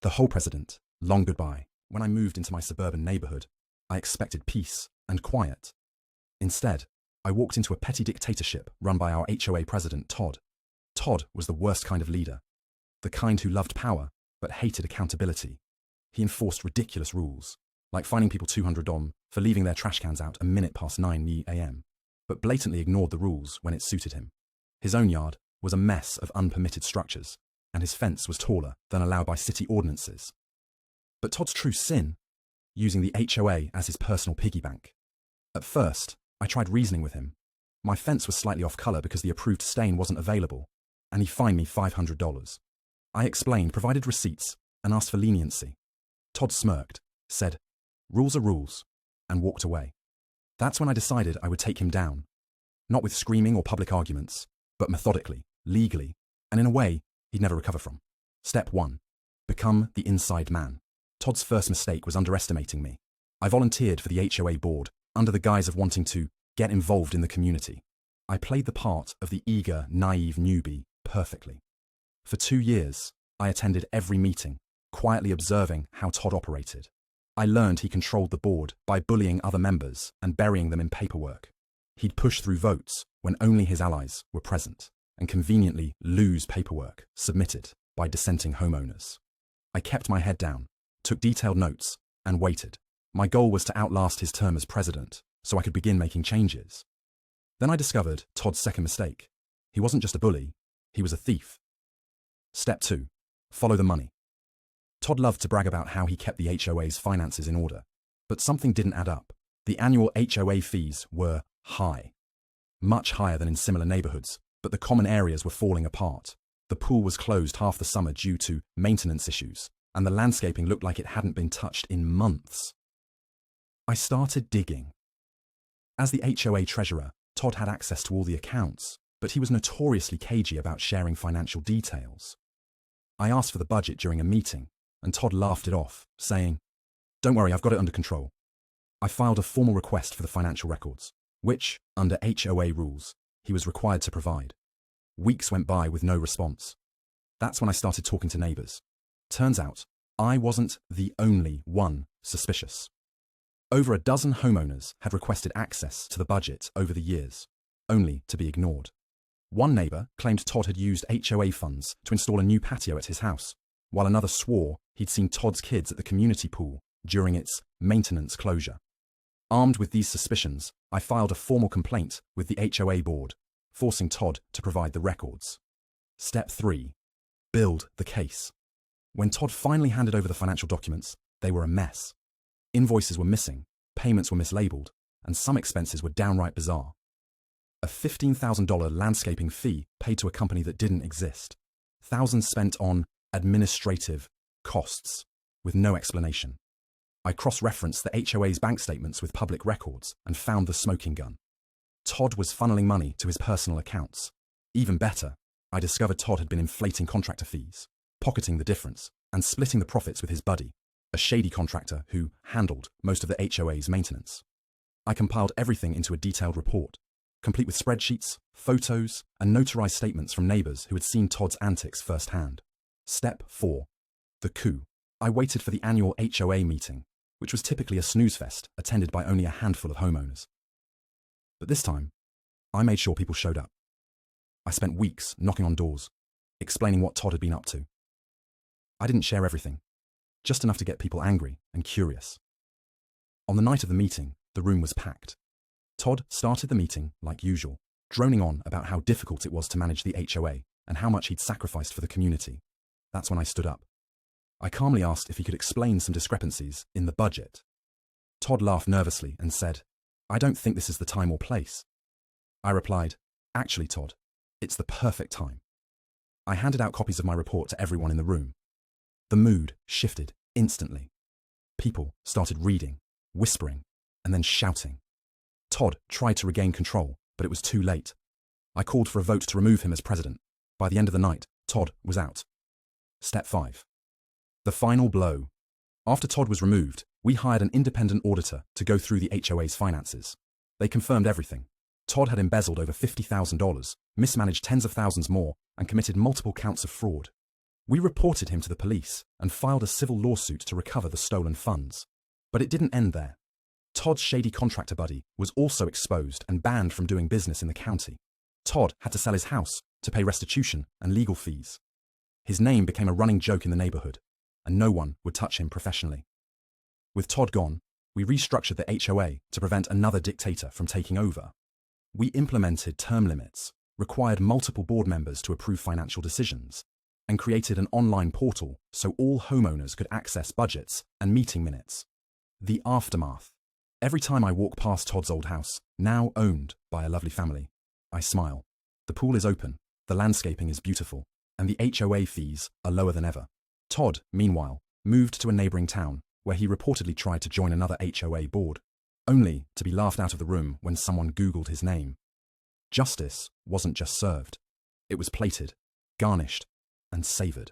The whole president, long goodbye. When I moved into my suburban neighborhood, I expected peace and quiet. Instead, I walked into a petty dictatorship run by our HOA president, Todd. Todd was the worst kind of leader, the kind who loved power but hated accountability. He enforced ridiculous rules, like fining people $200 for leaving their trash cans out a minute past 9 a.m., but blatantly ignored the rules when it suited him. His own yard was a mess of unpermitted structures, and his fence was taller than allowed by city ordinances. But Todd's true sin? Using the HOA as his personal piggy bank. At first, I tried reasoning with him. My fence was slightly off color because the approved stain wasn't available, and he fined me $500. I explained, provided receipts, and asked for leniency. Todd smirked, said, "Rules are rules," and walked away. That's when I decided I would take him down. Not with screaming or public arguments, but methodically, legally, and in a way he'd never recover from. Step 1. Become the inside man. Todd's first mistake was underestimating me. I volunteered for the HOA board under the guise of wanting to get involved in the community. I played the part of the eager, naive newbie perfectly. For 2 years, I attended every meeting, quietly observing how Todd operated. I learned he controlled the board by bullying other members and burying them in paperwork. He'd push through votes when only his allies were present, and conveniently lose paperwork submitted by dissenting homeowners. I kept my head down, took detailed notes, and waited. My goal was to outlast his term as president, so I could begin making changes. Then I discovered Todd's second mistake. He wasn't just a bully, he was a thief. Step 2. Follow the money. Todd loved to brag about how he kept the HOA's finances in order, but something didn't add up. The annual HOA fees were high. Much higher than in similar neighborhoods, but the common areas were falling apart. The pool was closed half the summer due to maintenance issues, and the landscaping looked like it hadn't been touched in months. I started digging. As the HOA treasurer, Todd had access to all the accounts, but he was notoriously cagey about sharing financial details. I asked for the budget during a meeting, and Todd laughed it off, saying, "Don't worry, I've got it under control." I filed a formal request for the financial records, which, under HOA rules, he was required to provide. Weeks went by with no response. That's when I started talking to neighbors. Turns out, I wasn't the only one suspicious. Over a dozen homeowners had requested access to the budget over the years, only to be ignored. One neighbor claimed Todd had used HOA funds to install a new patio at his house, while another swore he'd seen Todd's kids at the community pool during its maintenance closure. Armed with these suspicions, I filed a formal complaint with the HOA board, forcing Todd to provide the records. Step 3. Build the case. When Todd finally handed over the financial documents, they were a mess. Invoices were missing, payments were mislabeled, and some expenses were downright bizarre. A $15,000 landscaping fee paid to a company that didn't exist. Thousands spent on administrative costs with no explanation. I cross-referenced the HOA's bank statements with public records and found the smoking gun. Todd was funneling money to his personal accounts. Even better, I discovered Todd had been inflating contractor fees, pocketing the difference, and splitting the profits with his buddy, a shady contractor who handled most of the HOA's maintenance. I compiled everything into a detailed report, complete with spreadsheets, photos, and notarized statements from neighbors who had seen Todd's antics firsthand. Step 4. The coup. I waited for the annual HOA meeting, which was typically a snooze fest attended by only a handful of homeowners. But this time, I made sure people showed up. I spent weeks knocking on doors, explaining what Todd had been up to. I didn't share everything, just enough to get people angry and curious. On the night of the meeting, the room was packed. Todd started the meeting like usual, droning on about how difficult it was to manage the HOA and how much he'd sacrificed for the community. That's when I stood up. I calmly asked if he could explain some discrepancies in the budget. Todd laughed nervously and said, "I don't think this is the time or place." I replied, "Actually, Todd, it's the perfect time." I handed out copies of my report to everyone in the room. The mood shifted instantly. People started reading, whispering, and then shouting. Todd tried to regain control, but it was too late. I called for a vote to remove him as president. By the end of the night, Todd was out. Step 5. The final blow. After Todd was removed, we hired an independent auditor to go through the HOA's finances. They confirmed everything. Todd had embezzled over $50,000, mismanaged tens of thousands more, and committed multiple counts of fraud. We reported him to the police and filed a civil lawsuit to recover the stolen funds. But it didn't end there. Todd's shady contractor buddy was also exposed and banned from doing business in the county. Todd had to sell his house to pay restitution and legal fees. His name became a running joke in the neighborhood, and no one would touch him professionally. With Todd gone, we restructured the HOA to prevent another dictator from taking over. We implemented term limits, required multiple board members to approve financial decisions, and created an online portal so all homeowners could access budgets and meeting minutes. The aftermath. Every time I walk past Todd's old house, now owned by a lovely family, I smile. The pool is open, the landscaping is beautiful, and the HOA fees are lower than ever. Todd, meanwhile, moved to a neighboring town where he reportedly tried to join another HOA board, only to be laughed out of the room when someone Googled his name. Justice wasn't just served. It was plated, garnished, and savoured.